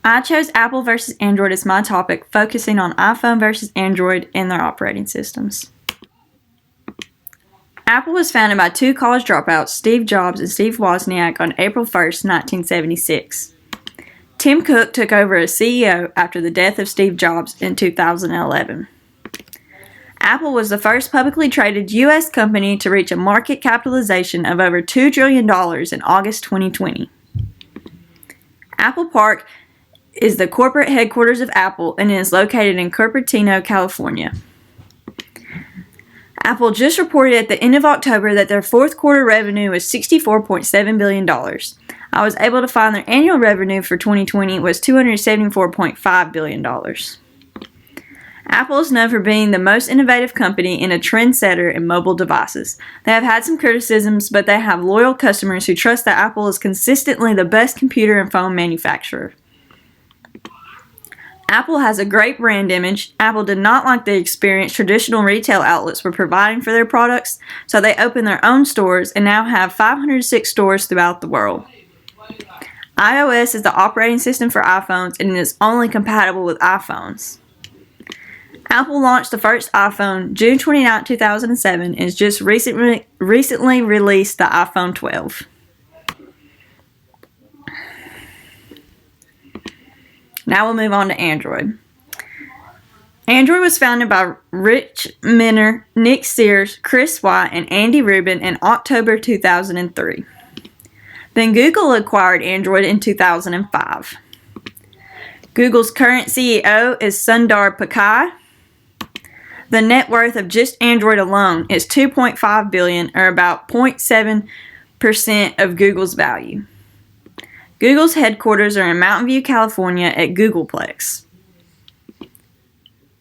I chose Apple versus Android as my topic, focusing on iPhone versus Android and their operating systems. Apple was founded by two college dropouts, Steve Jobs and Steve Wozniak, on April 1st, 1976. Tim Cook took over as CEO after the death of Steve Jobs in 2011. Apple was the first publicly traded U.S. company to reach a market capitalization of over $2 trillion in August 2020. Apple Park is the corporate headquarters of Apple and is located in Cupertino, California. Apple just reported at the end of October that their fourth quarter revenue was $64.7 billion. I was able to find their annual revenue for 2020 was $274.5 billion. Apple is known for being the most innovative company and a trendsetter in mobile devices. They have had some criticisms, but they have loyal customers who trust that Apple is consistently the best computer and phone manufacturer. Apple has a great brand image. Apple did not like the experience traditional retail outlets were providing for their products, so they opened their own stores and now have 506 stores throughout the world. iOS is the operating system for iPhones and it is only compatible with iPhones. Apple launched the first iPhone June 29, 2007 and has just recently released the iPhone 12. Now we'll move on to Android. Android was founded by Rich Menner, Nick Sears, Chris White, and Andy Rubin in October 2003. Then Google acquired Android in 2005. Google's current CEO is Sundar Pichai. The net worth of just Android alone is $2.5 billion, or about 0.7% of Google's value. Google's headquarters are in Mountain View, California at Googleplex.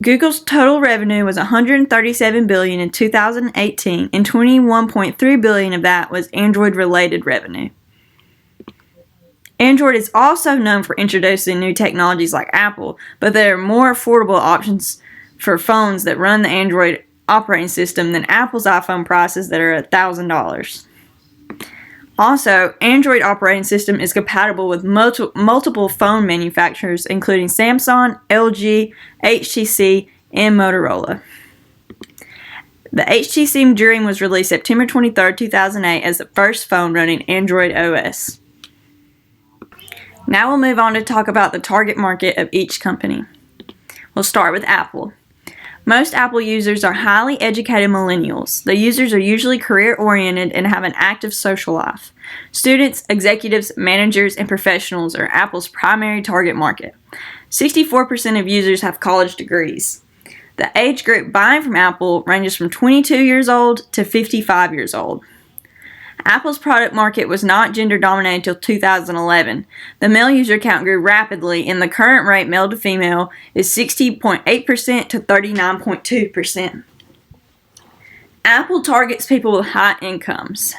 Google's total revenue was $137 billion in 2018, and $21.3 billion of that was Android-related revenue. Android is also known for introducing new technologies like Apple, but there are more affordable options for phones that run the Android operating system than Apple's iPhone prices that are $1,000. Also, Android operating system is compatible with multiple phone manufacturers, including Samsung, LG, HTC, and Motorola. The HTC Dream was released September 23, 2008 as the first phone running Android OS. Now we'll move on to talk about the target market of each company. We'll start with Apple. Most Apple users are highly educated millennials. The users are usually career-oriented and have an active social life. Students, executives, managers, and professionals are Apple's primary target market. 64% of users have college degrees. The age group buying from Apple ranges from 22 years old to 55 years old. Apple's product market was not gender-dominated until 2011. The male user count grew rapidly, and the current rate male to female is 60.8% to 39.2%. Apple targets people with high incomes.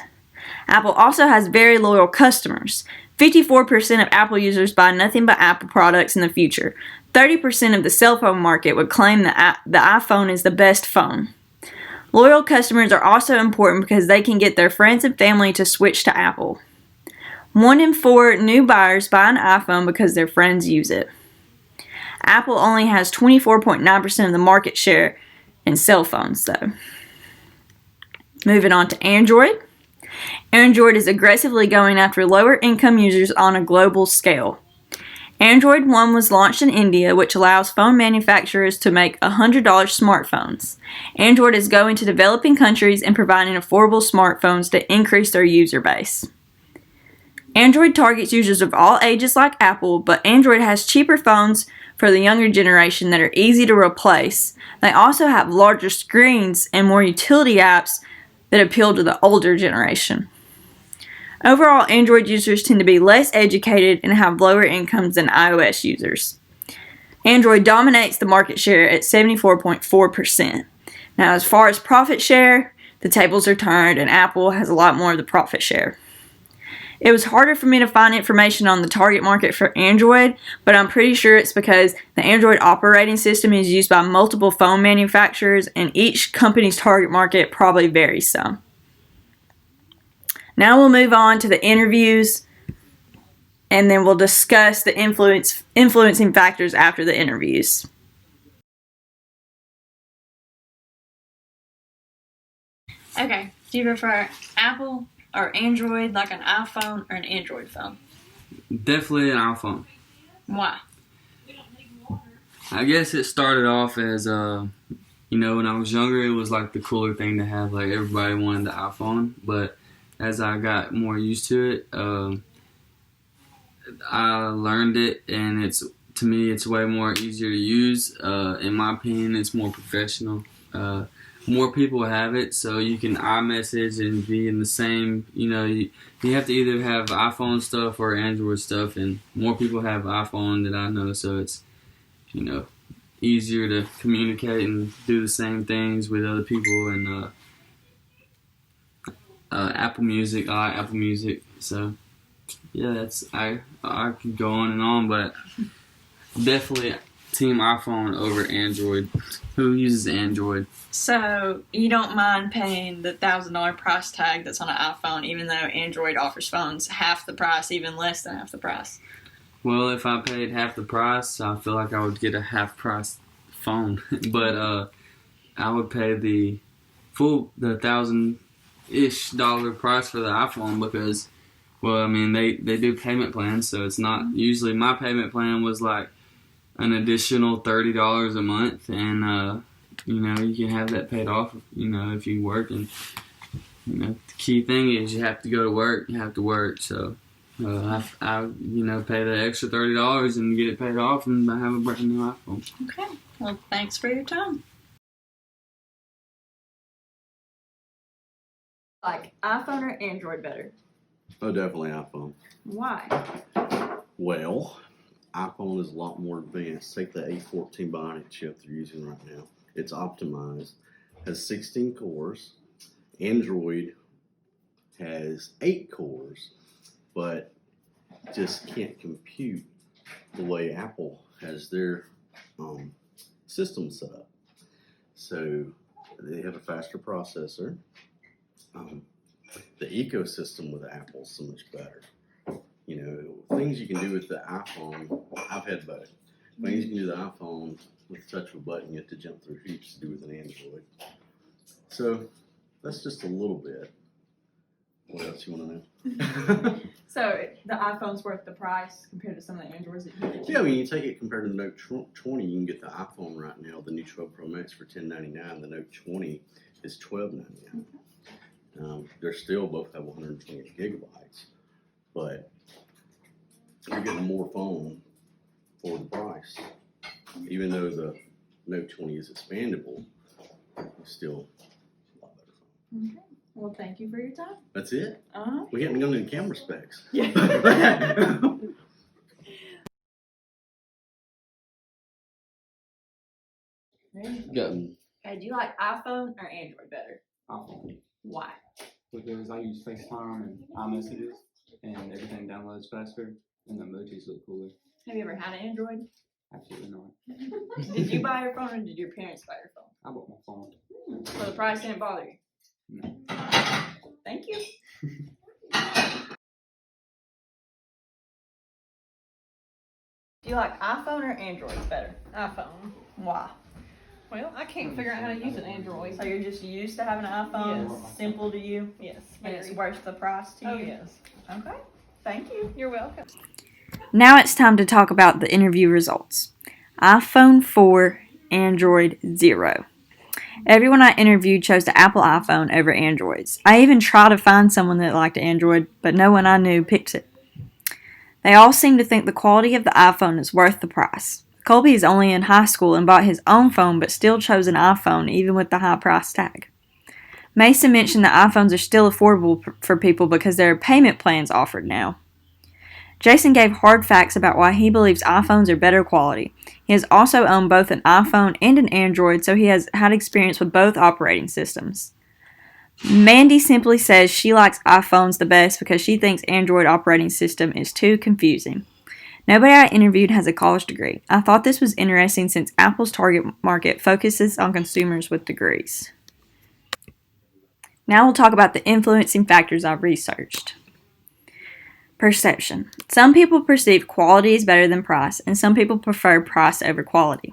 Apple also has very loyal customers. 54% of Apple users buy nothing but Apple products in the future. 30% of the cell phone market would claim that the iPhone is the best phone. Loyal customers are also important because they can get their friends and family to switch to Apple. 1 in 4 new buyers buy an iPhone because their friends use it. Apple only has 24.9% of the market share in cell phones, though. Moving on to Android. Android is aggressively going after lower income users on a global scale. Android One was launched in India, which allows phone manufacturers to make $100 smartphones. Android is going to developing countries and providing affordable smartphones to increase their user base. Android targets users of all ages like Apple, but Android has cheaper phones for the younger generation that are easy to replace. They also have larger screens and more utility apps that appeal to the older generation. Overall, Android users tend to be less educated and have lower incomes than iOS users. Android dominates the market share at 74.4%. Now, as far as profit share, the tables are turned and Apple has a lot more of the profit share. It was harder for me to find information on the target market for Android, but I'm pretty sure it's because the Android operating system is used by multiple phone manufacturers and each company's target market probably varies some. Now we'll move on to the interviews and then we'll discuss the influencing factors after the interviews. Okay, do you prefer Apple or Android, like an iPhone or an Android phone? Definitely an iPhone. Why? I guess it started off as, when I was younger, it was like the cooler thing to have. Like, everybody wanted the iPhone. But as I got more used to it, I learned it, and to me, it's way more easier to use. In my opinion, it's more professional. More people have it, so you can iMessage and be in the same, you have to either have iPhone stuff or Android stuff, and more people have iPhone than I know, so it's, easier to communicate and do the same things with other people. And Apple Music, I like Apple Music, so yeah, I could go on, but definitely team iPhone over Android. Who uses Android? So you don't mind paying the $1,000 price tag that's on an iPhone, even though Android offers phones half the price, even less than half the price? Well, if I paid half the price, I feel like I would get a half price phone. But I would pay the $1,000-ish price for the iPhone because, well, I mean, they do payment plans, so it's not, usually my payment plan was like an additional $30 a month, and you can have that paid off, if you work. And the key thing is you have to go to work. You have to work. So I pay the extra $30 and get it paid off, and I have a brand new iPhone. Okay. Well, thanks for your time. Like iPhone or Android better? Oh, definitely iPhone. Why? Well, iPhone is a lot more advanced. Take the A14 Bionic chip they're using right now. It's optimized, has 16 cores. Android has 8 cores, but just can't compute the way Apple has their system set up. So they have a faster processor. The ecosystem with Apple is so much better. Things you can do with the iPhone, I've had both. Things you can do with the iPhone with the touch of a button, you have to jump through hoops to do with an Android. So that's just a little bit. What else you want to know? So the iPhone's worth the price compared to some of the Androids that you get? Yeah, I mean, you take it compared to the Note 20, you can get the iPhone right now, the new 12 Pro Max for $1099. The Note 20 is $1299. They're still both have 128 gigabytes, but you're getting more phone for the price. Even though the Note 20 is expandable, it's still a lot better phone. Okay. Well, thank you for your time. That's it? Uh-huh. We haven't gone into camera specs. Yeah. Go. Hey, do you like iPhone or Android better? iPhone. Why? Because I use FaceTime and iMessages, and everything downloads faster, and the emojis look cooler. Have you ever had an Android? Absolutely not. Did you buy your phone or did your parents buy your phone? I bought my phone. So the price didn't bother you? No. Thank you. Do you like iPhone or Android better? iPhone. Why? Well, I can't figure out how to use an Android. So you're just used to having an iPhone? Yes. It's simple to you? Yes, And it's very. worth the price to Oh, you? yes. Okay. Thank you. You're welcome. Now it's time to talk about the interview results. iPhone 4, Android 0. Everyone I interviewed chose the Apple iPhone over Androids. I even tried to find someone that liked Android, but no one I knew picked it. They all seem to think the quality of the iPhone is worth the price. Colby is only in high school and bought his own phone but still chose an iPhone even with the high price tag. Mason mentioned that iPhones are still affordable for people because there are payment plans offered now. Jason gave hard facts about why he believes iPhones are better quality. He has also owned both an iPhone and an Android, so he has had experience with both operating systems. Mandy simply says she likes iPhones the best because she thinks Android operating system is too confusing. Nobody I interviewed has a college degree. I thought this was interesting since Apple's target market focuses on consumers with degrees. Now we'll talk about the influencing factors I've researched. Perception. Some people perceive quality as better than price, and some people prefer price over quality.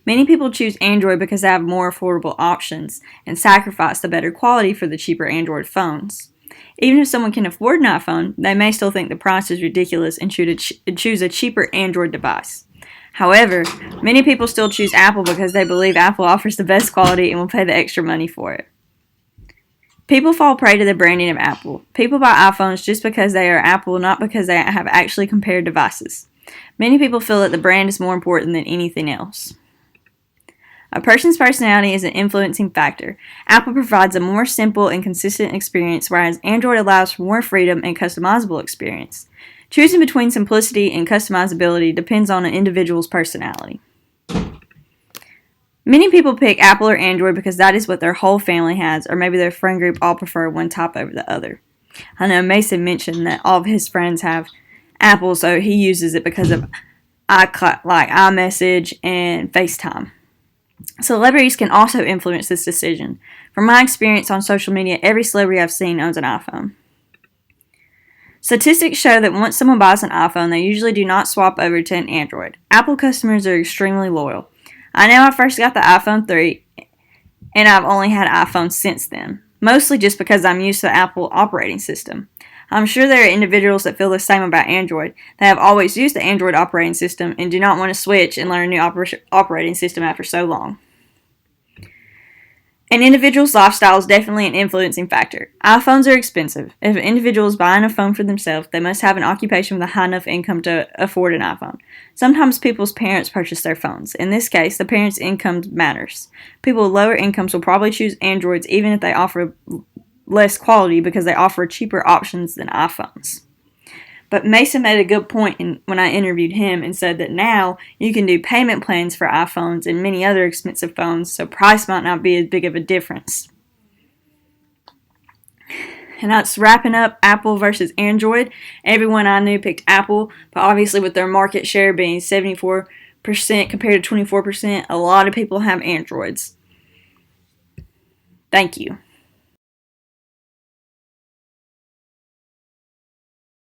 Many people choose Android because they have more affordable options and sacrifice the better quality for the cheaper Android phones. Even if someone can afford an iPhone, they may still think the price is ridiculous and choose a cheaper Android device. However, many people still choose Apple because they believe Apple offers the best quality and will pay the extra money for it. People fall prey to the branding of Apple. People buy iPhones just because they are Apple, not because they have actually compared devices. Many people feel that the brand is more important than anything else. A person's personality is an influencing factor. Apple provides a more simple and consistent experience, whereas Android allows for more freedom and customizable experience. Choosing between simplicity and customizability depends on an individual's personality. Many people pick Apple or Android because that is what their whole family has, or maybe their friend group all prefer one type over the other. I know Mason mentioned that all of his friends have Apple, so he uses it because of iMessage and FaceTime. Celebrities can also influence this decision. From my experience on social media, every celebrity I've seen owns an iPhone. Statistics show that once someone buys an iPhone, they usually do not swap over to an Android. Apple customers are extremely loyal. I know I first got the iPhone 3, and I've only had iPhones since then, mostly just because I'm used to the Apple operating system. I'm sure there are individuals that feel the same about Android. They have always used the Android operating system and do not want to switch and learn a new operating system after so long. An individual's lifestyle is definitely an influencing factor. iPhones are expensive. If an individual is buying a phone for themselves, they must have an occupation with a high enough income to afford an iPhone. Sometimes people's parents purchase their phones. In this case, the parents' income matters. People with lower incomes will probably choose Androids even if they offer less quality because they offer cheaper options than iPhones. But Mason made a good point when I interviewed him and said that now you can do payment plans for iPhones and many other expensive phones, so price might not be as big of a difference. And that's wrapping up Apple versus Android. Everyone I knew picked Apple, but obviously with their market share being 74% compared to 24%, a lot of people have Androids. Thank you.